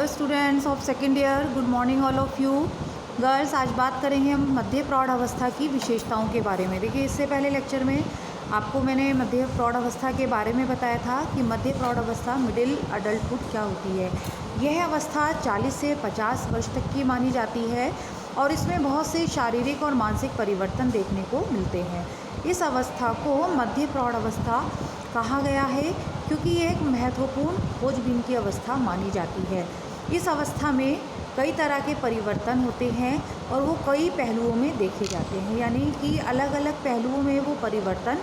Students of second year, good morning all of you. Girls, आज बात करेंगे हम मध्य प्रौढ़ अवस्था की विशेषताओं के बारे में। देखिए, इससे पहले लेक्चर में आपको मैंने मध्य प्रौढ़ अवस्था के बारे में बताया था कि मध्य प्रौढ़ अवस्था मिडिल अडल्टहुड क्या होती है। यह अवस्था 40 से 50 वर्ष तक की मानी जाती है और इसमें बहुत से शारीरिक और मानसिक परिवर्तन देखने को मिलते हैं। इस अवस्था को मध्य प्रौढ़ अवस्था कहा गया है क्योंकि ये एक महत्वपूर्ण खोजबीन की अवस्था मानी जाती है। इस अवस्था में कई तरह के परिवर्तन होते हैं और वो कई पहलुओं में देखे जाते हैं, यानी कि अलग अलग पहलुओं में वो परिवर्तन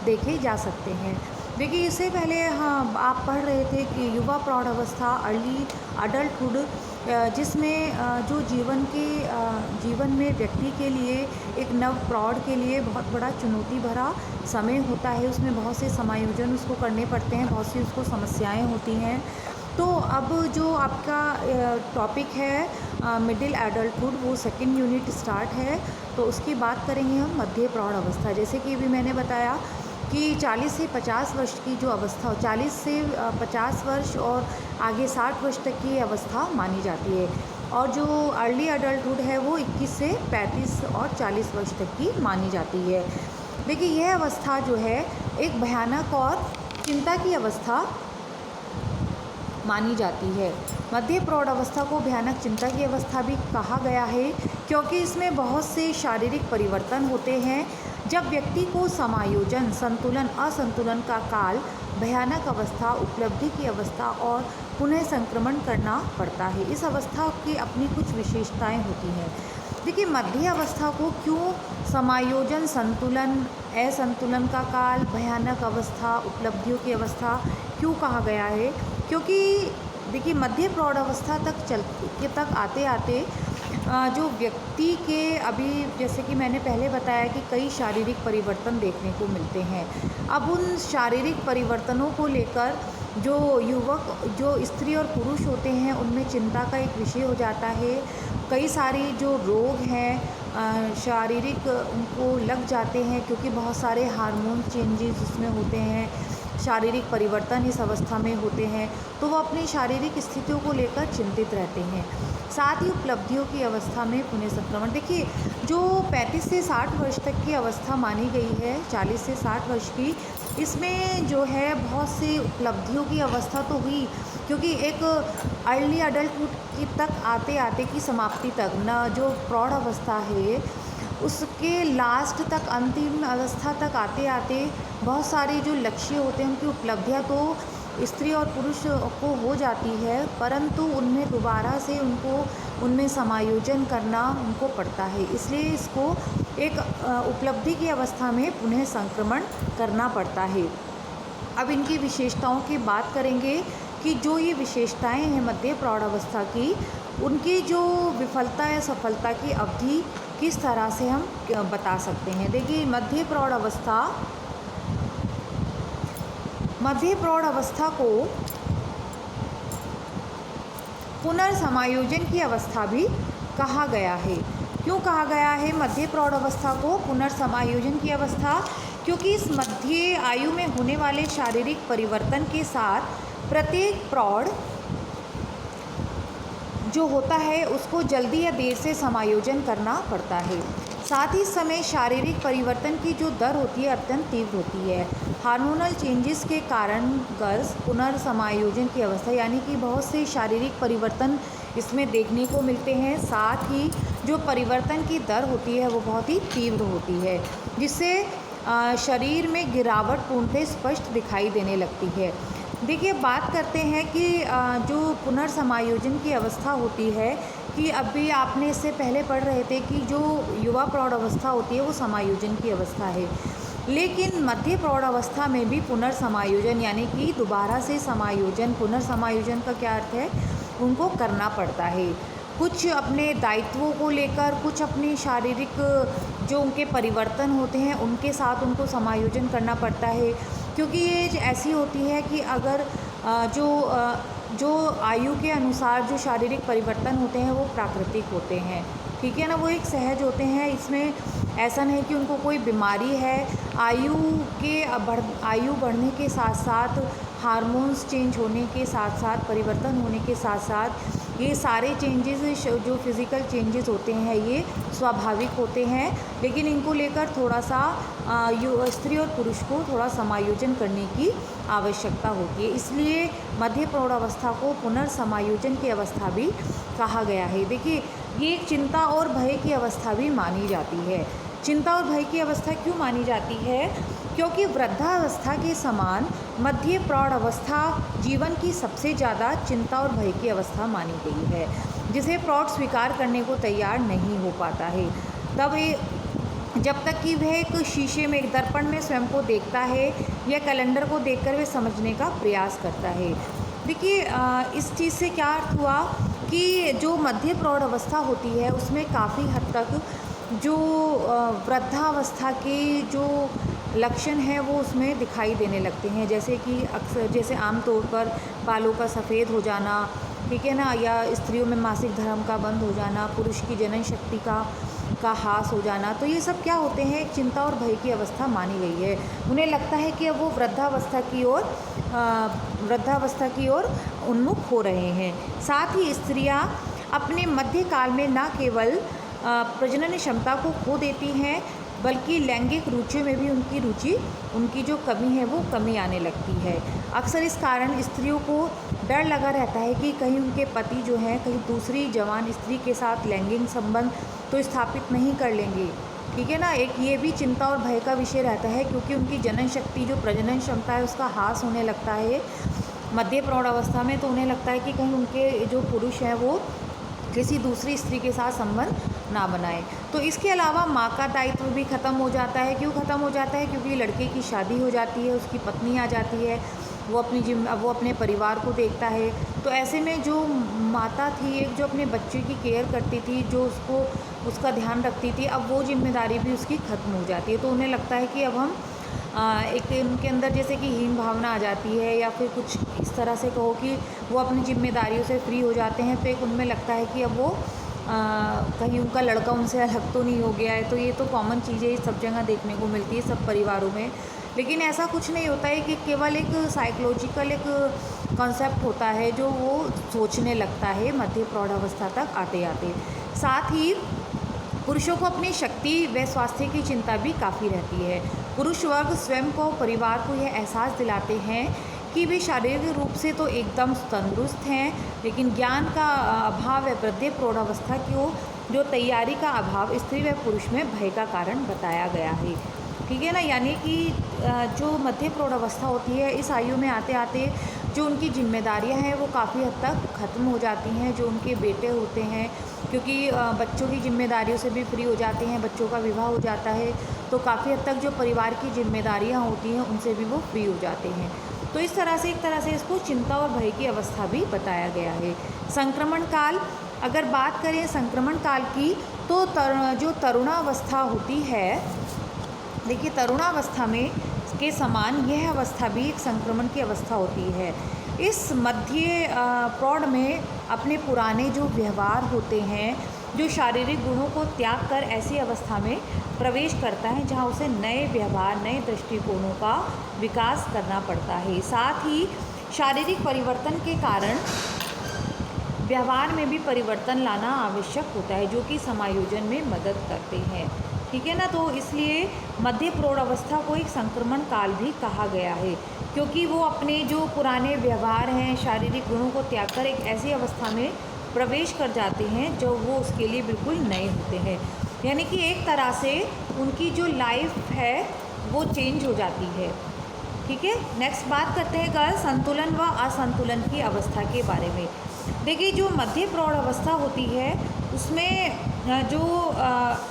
देखे जा सकते हैं। देखिए, इससे पहले आप पढ़ रहे थे कि युवा प्रौढ़ अवस्था, अर्ली अडल्टहुड, जिसमें जो जीवन में व्यक्ति के लिए, एक नव प्रौढ़ के लिए बहुत बड़ा चुनौती भरा समय होता है। उसमें बहुत से समायोजन उसको करने पड़ते हैं, बहुत सी उसको समस्याएं होती हैं। तो अब जो आपका टॉपिक है मिडिल एडल्टहुड, वो सेकंड यूनिट स्टार्ट है, तो उसकी बात करेंगे हम मध्य प्रौढ़ अवस्था। जैसे कि अभी मैंने बताया कि 40 से 50 वर्ष की जो अवस्था, 40 से 50 वर्ष और आगे 60 वर्ष तक की अवस्था मानी जाती है। और जो अर्ली अडल्टहुड है वो 21 से 35 और 40 वर्ष तक की मानी जाती है। देखिए, यह अवस्था जो है एक भयानक और चिंता की अवस्था मानी जाती है। मध्य प्रौढ़ अवस्था को भयानक चिंता की अवस्था भी कहा गया है क्योंकि इसमें बहुत से शारीरिक परिवर्तन होते हैं। जब व्यक्ति को समायोजन, संतुलन, असंतुलन का काल, भयानक अवस्था, उपलब्धि की अवस्था और पुनः संक्रमण करना पड़ता है। इस अवस्था की अपनी कुछ विशेषताएं होती हैं। देखिए, मध्य अवस्था को क्यों समायोजन, संतुलन, असंतुलन का काल, भयानक अवस्था, उपलब्धियों की अवस्था क्यों कहा गया है? क्योंकि देखिए, मध्य प्रौढ़ अवस्था तक आते आते जो व्यक्ति के, अभी जैसे कि मैंने पहले बताया कि कई शारीरिक परिवर्तन देखने को मिलते हैं। अब उन शारीरिक परिवर्तनों को लेकर जो स्त्री और पुरुष होते हैं उनमें चिंता का एक विषय हो जाता है। कई सारी जो रोग हैं शारीरिक, उनको लग जाते हैं क्योंकि बहुत सारे हार्मोन चेंजेस उसमें होते हैं, शारीरिक परिवर्तन इस अवस्था में होते हैं, तो वो अपनी शारीरिक स्थितियों को लेकर चिंतित रहते हैं। साथ ही उपलब्धियों की अवस्था में पुनः संक्रमण। देखिए, जो 35 से 60 वर्ष तक की अवस्था मानी गई है, 40 से 60 वर्ष की, इसमें जो है बहुत सी उपलब्धियों की अवस्था तो हुई क्योंकि एक अर्ली अडल्टहुड की तक आते आते की समाप्ति तक न, जो प्रौढ़ अवस्था है उसके लास्ट तक, अंतिम अवस्था तक आते आते बहुत सारे जो लक्ष्य होते हैं, उनकी उपलब्धियां तो स्त्री और पुरुष को हो जाती है, परंतु उनमें दोबारा से उनमें समायोजन करना उनको पड़ता है। इसलिए इसको एक उपलब्धि की अवस्था में पुनः संक्रमण करना पड़ता है। अब इनकी विशेषताओं की बात करेंगे कि जो ये विशेषताएं हैं मध्य प्रौढ़ अवस्था की, उनकी जो विफलता या सफलता की अवधि किस तरह से हम बता सकते हैं। देखिए, मध्य प्रौढ़ अवस्था को पुनर्समायोजन की अवस्था भी कहा गया है। क्यों कहा गया है मध्य प्रौढ़ अवस्था को पुनर्समायोजन की अवस्था? क्योंकि इस मध्य आयु में होने वाले शारीरिक परिवर्तन के साथ प्रत्येक प्रौढ़ जो होता है उसको जल्दी या देर से समायोजन करना पड़ता है। साथ ही समय शारीरिक परिवर्तन की जो दर होती है अत्यंत तीव्र होती है। हार्मोनल चेंजेस के कारण गर्ल्स पुनर्समायोजन की अवस्था, यानी कि बहुत से शारीरिक परिवर्तन इसमें देखने को मिलते हैं। साथ ही जो परिवर्तन की दर होती है वो बहुत ही तीव्र होती है, जिससे शरीर में गिरावट पूर्णतः स्पष्ट दिखाई देने लगती है। देखिए, बात करते हैं कि जो पुनर्समायोजन की अवस्था होती है, कि अभी आपने इससे पहले पढ़ रहे थे कि जो युवा प्रौढ़ अवस्था होती है वो समायोजन की अवस्था है, लेकिन मध्य प्रौढ़ अवस्था में भी पुनर्समायोजन, यानी कि दोबारा से समायोजन, पुनर्समायोजन का क्या अर्थ है, उनको करना पड़ता है। कुछ अपने दायित्वों को लेकर, कुछ अपनी शारीरिक जो उनके परिवर्तन होते हैं उनके साथ उनको समायोजन करना पड़ता है, क्योंकि ये ऐसी होती है कि अगर जो आयु के अनुसार जो शारीरिक परिवर्तन होते हैं वो प्राकृतिक होते हैं, ठीक है ना, वो एक सहज होते हैं। इसमें ऐसा नहीं कि उनको कोई बीमारी है। आयु बढ़ने के साथ साथ, हार्मोन्स चेंज होने के साथ साथ, परिवर्तन होने के साथ साथ ये सारे चेंजेस जो फिज़िकल चेंजेस होते हैं ये स्वाभाविक होते हैं, लेकिन इनको लेकर थोड़ा सा स्त्री और पुरुष को थोड़ा समायोजन करने की आवश्यकता होती है। इसलिए मध्य प्रौढ़ावस्था को पुनर्समायोजन की अवस्था भी कहा गया है। देखिए, ये एक चिंता और भय की अवस्था भी मानी जाती है। चिंता और भय की अवस्था क्यों मानी जाती है? क्योंकि वृद्धावस्था के समान मध्य प्रौढ़ अवस्था जीवन की सबसे ज़्यादा चिंता और भय की अवस्था मानी गई है, जिसे प्रौढ़ स्वीकार करने को तैयार नहीं हो पाता है। तब जब तक कि वह एक शीशे में, एक दर्पण में स्वयं को देखता है या कैलेंडर को देखकर वह समझने का प्रयास करता है। देखिए, इस चीज़ से क्या अर्थ हुआ कि जो मध्य प्रौढ़ अवस्था होती है उसमें काफ़ी हद तक जो वृद्धावस्था के जो लक्षण हैं वो उसमें दिखाई देने लगते हैं, जैसे कि अक्सर जैसे आमतौर पर बालों का सफ़ेद हो जाना, ठीक है ना, या स्त्रियों में मासिक धर्म का बंद हो जाना, पुरुष की जनन शक्ति का ह्रास हो जाना। तो ये सब क्या होते हैं? एक चिंता और भय की अवस्था मानी गई है। उन्हें लगता है कि अब वो वृद्धावस्था की ओर उन्मुख हो रहे हैं। साथ ही स्त्रियां अपने मध्यकाल में न केवल प्रजनन क्षमता को खो देती हैं, बल्कि लैंगिक रुचियों में भी उनकी जो कमी है वो कमी आने लगती है। अक्सर इस कारण स्त्रियों को डर लगा रहता है कि कहीं उनके पति जो हैं कहीं दूसरी जवान स्त्री के साथ लैंगिक संबंध तो स्थापित नहीं कर लेंगे, ठीक है ना। एक ये भी चिंता और भय का विषय रहता है, क्योंकि उनकी जनन शक्ति, जो प्रजनन क्षमता है, उसका ह्रास होने लगता है मध्य प्रौढ़ अवस्था में। तो उन्हें लगता है कि कहीं उनके जो पुरुष हैं वो किसी दूसरी स्त्री के साथ संबंध ना बनाए। तो इसके अलावा माँ का दायित्व भी ख़त्म हो जाता है। क्यों ख़त्म हो जाता है? क्योंकि लड़के की शादी हो जाती है, उसकी पत्नी आ जाती है, वो अपने परिवार को देखता है। तो ऐसे में जो माता थी, एक जो अपने बच्चे की केयर करती थी, जो उसका ध्यान रखती थी, अब वो जिम्मेदारी भी उसकी ख़त्म हो जाती है। तो उन्हें लगता है कि अब हम एक उनके अंदर जैसे कि हीन भावना आ जाती है, या फिर कुछ इस तरह से कहो कि वो अपनी जिम्मेदारियों से फ्री हो जाते हैं। तो एक उनमें लगता है कि अब वो कहीं उनका लड़का उनसे अलग तो नहीं हो गया है। तो ये तो कॉमन चीज़ें सब जगह देखने को मिलती है, सब परिवारों में। लेकिन ऐसा कुछ नहीं होता है, कि केवल एक साइकोलॉजिकल एक कॉन्सेप्ट होता है जो वो सोचने लगता है मध्य प्रौढ़ावस्था तक आते आते। साथ ही पुरुषों को अपनी शक्ति व स्वास्थ्य की चिंता भी काफ़ी रहती है। पुरुष वर्ग स्वयं को, परिवार को यह एहसास दिलाते हैं कि वे शारीरिक रूप से तो एकदम तंदुरुस्त हैं, लेकिन ज्ञान का अभाव व मध्य प्रौढ़ावस्था की जो तैयारी का अभाव स्त्री व पुरुष में भय का कारण बताया गया है, ठीक है ना। यानी कि जो मध्य प्रौढ़ावस्था होती है, इस आयु में आते आते जो उनकी जिम्मेदारियां हैं वो काफ़ी हद तक ख़त्म हो जाती हैं। जो उनके बेटे होते हैं, क्योंकि बच्चों की जिम्मेदारियों से भी फ्री हो जाते हैं, बच्चों का विवाह हो जाता है, तो काफ़ी हद तक जो परिवार की जिम्मेदारियां होती हैं उनसे भी वो फ्री हो जाते हैं। तो इस तरह से एक तरह से इसको चिंता और भय की अवस्था भी बताया गया है। संक्रमण काल, अगर बात करें संक्रमण काल की, तो जो तरुणावस्था होती है, देखिए तरुणावस्था में के समान यह अवस्था भी एक संक्रमण की अवस्था होती है। इस मध्य प्रौढ़ में अपने पुराने जो व्यवहार होते हैं, जो शारीरिक गुणों को त्याग कर ऐसी अवस्था में प्रवेश करता है जहां उसे नए व्यवहार, नए दृष्टिकोणों का विकास करना पड़ता है। साथ ही शारीरिक परिवर्तन के कारण व्यवहार में भी परिवर्तन लाना आवश्यक होता है, जो कि समायोजन में मदद करते हैं, ठीक है ना। तो इसलिए मध्य प्रौढ़ अवस्था को एक संक्रमण काल भी कहा गया है, क्योंकि वो अपने जो पुराने व्यवहार हैं, शारीरिक गुणों को त्याग कर एक ऐसी अवस्था में प्रवेश कर जाते हैं जो वो उसके लिए बिल्कुल नए होते हैं। यानी कि एक तरह से उनकी जो लाइफ है वो चेंज हो जाती है, ठीक है। नेक्स्ट बात करते हैं कल संतुलन व असंतुलन की अवस्था के बारे में। देखिए, जो मध्य प्रौढ़ अवस्था होती है उसमें जो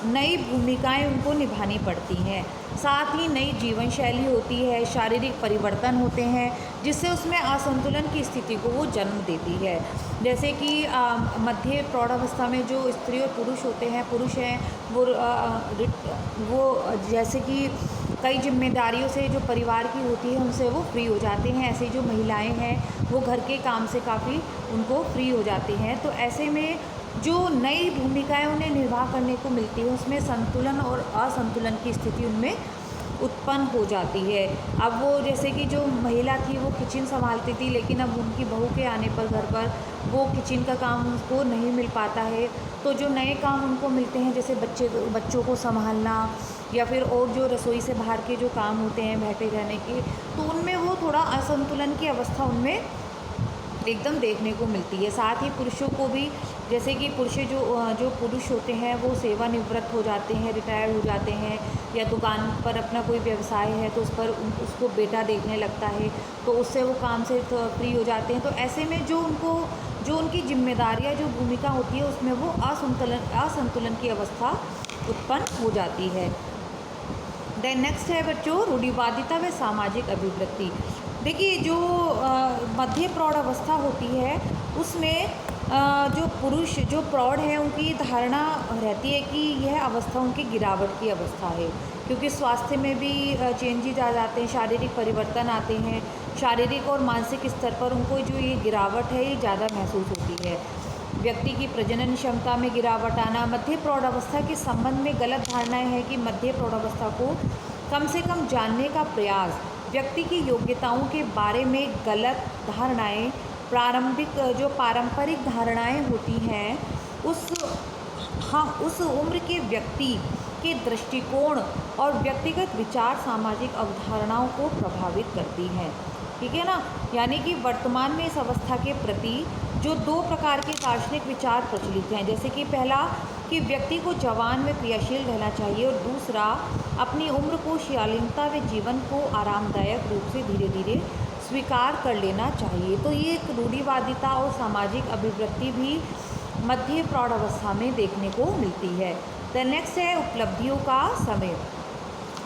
नई भूमिकाएं उनको निभानी पड़ती हैं, साथ ही नई जीवन शैली होती है, शारीरिक परिवर्तन होते हैं, जिससे उसमें असंतुलन की स्थिति को वो जन्म देती है। जैसे कि मध्य प्रौढ़ावस्था में जो स्त्री और पुरुष होते हैं, पुरुष हैं वो जैसे कि कई जिम्मेदारियों से जो परिवार की होती है उनसे वो फ्री हो जाते हैं। ऐसे जो महिलाएं हैं वो घर के काम से काफ़ी उनको फ्री हो जाती हैं। तो ऐसे में जो नई भूमिकाएं उन्हें निर्वाह करने को मिलती है उसमें संतुलन और असंतुलन की स्थिति उनमें उत्पन्न हो जाती है। अब वो जैसे कि जो महिला थी वो किचन संभालती थी, लेकिन अब उनकी बहू के आने पर घर पर वो किचन का काम उनको नहीं मिल पाता है। तो जो नए काम उनको मिलते हैं, जैसे बच्चों को संभालना या फिर और जो रसोई से बाहर के जो काम होते हैं बैठे रहने के, तो उनमें वो थोड़ा असंतुलन की अवस्था उनमें एकदम देखने को मिलती है। साथ ही पुरुषों को भी, जैसे कि जो पुरुष होते हैं वो सेवानिवृत्त हो जाते हैं, रिटायर्ड हो जाते हैं, या दुकान पर अपना कोई व्यवसाय है तो उस पर उसको बेटा देखने लगता है, तो उससे वो काम से फ्री हो जाते हैं। तो ऐसे में जो उनकी जिम्मेदारियां, जो भूमिका होती है, उसमें वो असंतुलन की अवस्था उत्पन्न हो जाती है। देन नेक्स्ट है बच्चों, रूढ़िवादिता व सामाजिक अभिवृत्ति। देखिए, जो मध्य प्रौढ़ अवस्था होती है उसमें जो पुरुष, जो प्रौढ़ है, उनकी धारणा रहती है कि यह अवस्था उनकी गिरावट की अवस्था है, क्योंकि स्वास्थ्य में भी चेंजेज आ जाते हैं, शारीरिक परिवर्तन आते हैं। शारीरिक और मानसिक स्तर पर उनको जो ये गिरावट है ये ज़्यादा महसूस होती है। व्यक्ति की प्रजनन क्षमता में गिरावट आना। मध्य प्रौढ़ अवस्था के संबंध में गलत धारणाएं हैं कि मध्य प्रौढ़ अवस्था को कम से कम जानने का प्रयास, व्यक्ति की योग्यताओं के बारे में गलत धारणाएं, जो पारंपरिक धारणाएं होती हैं उस उम्र के व्यक्ति के दृष्टिकोण और व्यक्तिगत विचार सामाजिक अवधारणाओं को प्रभावित करती हैं। ठीक है ना। यानी कि वर्तमान में इस अवस्था के प्रति जो दो प्रकार के दार्शनिक विचार प्रचलित हैं, जैसे कि पहला कि व्यक्ति को जवान में क्रियाशील रहना चाहिए, और दूसरा अपनी उम्र को शालीनता व जीवन को आरामदायक रूप से धीरे धीरे स्वीकार कर लेना चाहिए। तो ये एक रूढ़िवादिता और सामाजिक अभिवृत्ति भी मध्य प्रौढ़ अवस्था में देखने को मिलती है। द नेक्स्ट है उपलब्धियों का समय।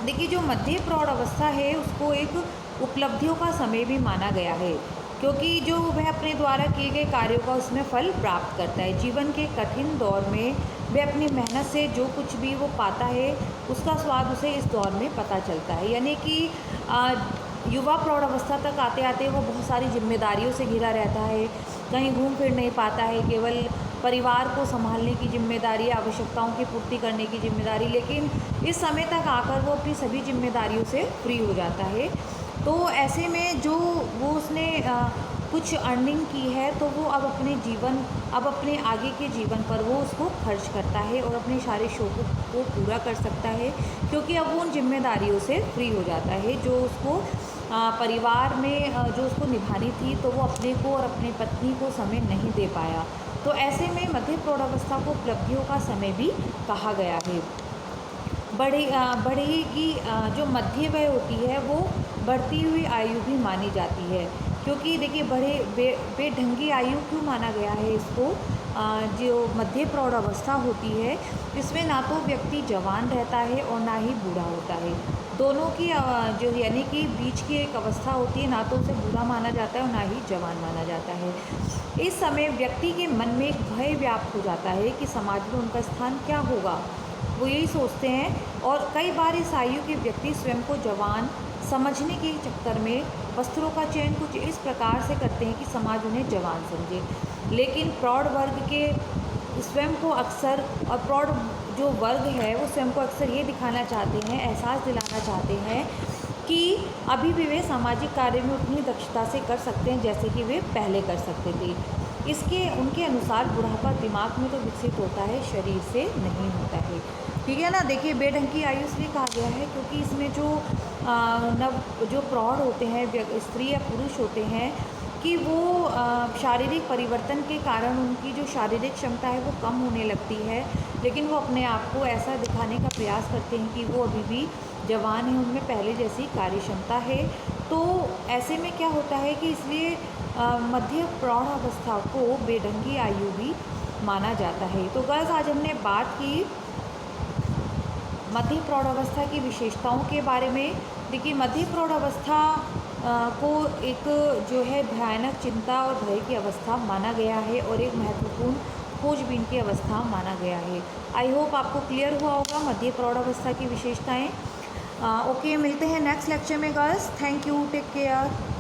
देखिए, जो मध्य प्रौढ़ अवस्था है उसको एक उपलब्धियों का समय भी माना गया है, क्योंकि जो वह अपने द्वारा किए गए कार्यों का उसमें फल प्राप्त करता है। जीवन के कठिन दौर में वह अपनी मेहनत से जो कुछ भी वो पाता है उसका स्वाद उसे इस दौर में पता चलता है। यानी कि युवा प्रौढ़ अवस्था तक आते आते वो बहुत सारी जिम्मेदारियों से घिरा रहता है, कहीं घूम फिर नहीं पाता है, केवल परिवार को संभालने की जिम्मेदारी, आवश्यकताओं की पूर्ति करने की जिम्मेदारी, लेकिन इस समय तक आकर वो अपनी सभी जिम्मेदारियों से फ्री हो जाता है। तो ऐसे में जो वो उसने कुछ अर्निंग की है तो वो अब अपने आगे के जीवन पर वो उसको खर्च करता है और अपने सारे शौक़ों को पूरा कर सकता है, क्योंकि अब वो उन जिम्मेदारियों से फ्री हो जाता है जो उसको परिवार में जो उसको निभानी थी, तो वो अपने को और अपनी पत्नी को समय नहीं दे पाया। तो ऐसे में मध्य प्रौढ़ अवस्था को उपलब्धियों का समय भी कहा गया है। बढ़ेगी जो मध्य वय होती है वो बढ़ती हुई आयु भी मानी जाती है, क्योंकि देखिए बेढंगी आयु क्यों माना गया है इसको। जो मध्य प्रौढ़ अवस्था होती है इसमें ना तो व्यक्ति जवान रहता है और ना ही बूढ़ा होता है, दोनों की जो यानी कि बीच की एक अवस्था होती है, ना तो उसे बूढ़ा माना जाता है और ना ही जवान माना जाता है। इस समय व्यक्ति के मन में एक भय व्याप्त हो जाता है कि समाज में उनका स्थान क्या होगा, वो यही सोचते हैं। और कई बार इस आयु के व्यक्ति स्वयं को जवान समझने के चक्कर में वस्त्रों का चयन कुछ इस प्रकार से करते हैं कि समाज उन्हें जवान समझे, लेकिन प्रौढ़ वर्ग के स्वयं को अक्सर, और प्रौढ़ जो वर्ग है वो स्वयं को अक्सर ये दिखाना चाहते हैं, एहसास दिलाना चाहते हैं कि अभी भी वे सामाजिक कार्य में उतनी दक्षता से कर सकते हैं जैसे कि वे पहले कर सकते थे। उनके अनुसार बुढ़ापा दिमाग में तो विकसित होता है, शरीर से नहीं होता है। ठीक है ना। देखिए, बेढंग की आयु इसलिए कहा गया है क्योंकि इसमें जो प्रौढ़ होते हैं, स्त्री या पुरुष होते हैं, कि वो शारीरिक परिवर्तन के कारण उनकी जो शारीरिक क्षमता है वो कम होने लगती है, लेकिन वो अपने आप को ऐसा दिखाने का प्रयास करते हैं कि वो अभी भी जवान हैं, उनमें पहले जैसी कार्य क्षमता है। तो ऐसे में क्या होता है कि इसलिए मध्य प्रौढ़ अवस्था को बेढंगी आयु भी माना जाता है। तो गर्ल्स, आज हमने बात की मध्य प्रौढ़ अवस्था की विशेषताओं के बारे में। देखिए, मध्य प्रौढ़ अवस्था को एक जो है भयानक चिंता और भय की अवस्था माना गया है और एक महत्वपूर्ण खोजबीन की अवस्था माना गया है। आई होप आपको क्लियर हुआ होगा मध्य प्रौढ़ अवस्था की विशेषताएं। ओके, मिलते हैं नेक्स्ट लेक्चर में girls. Thank you, take care.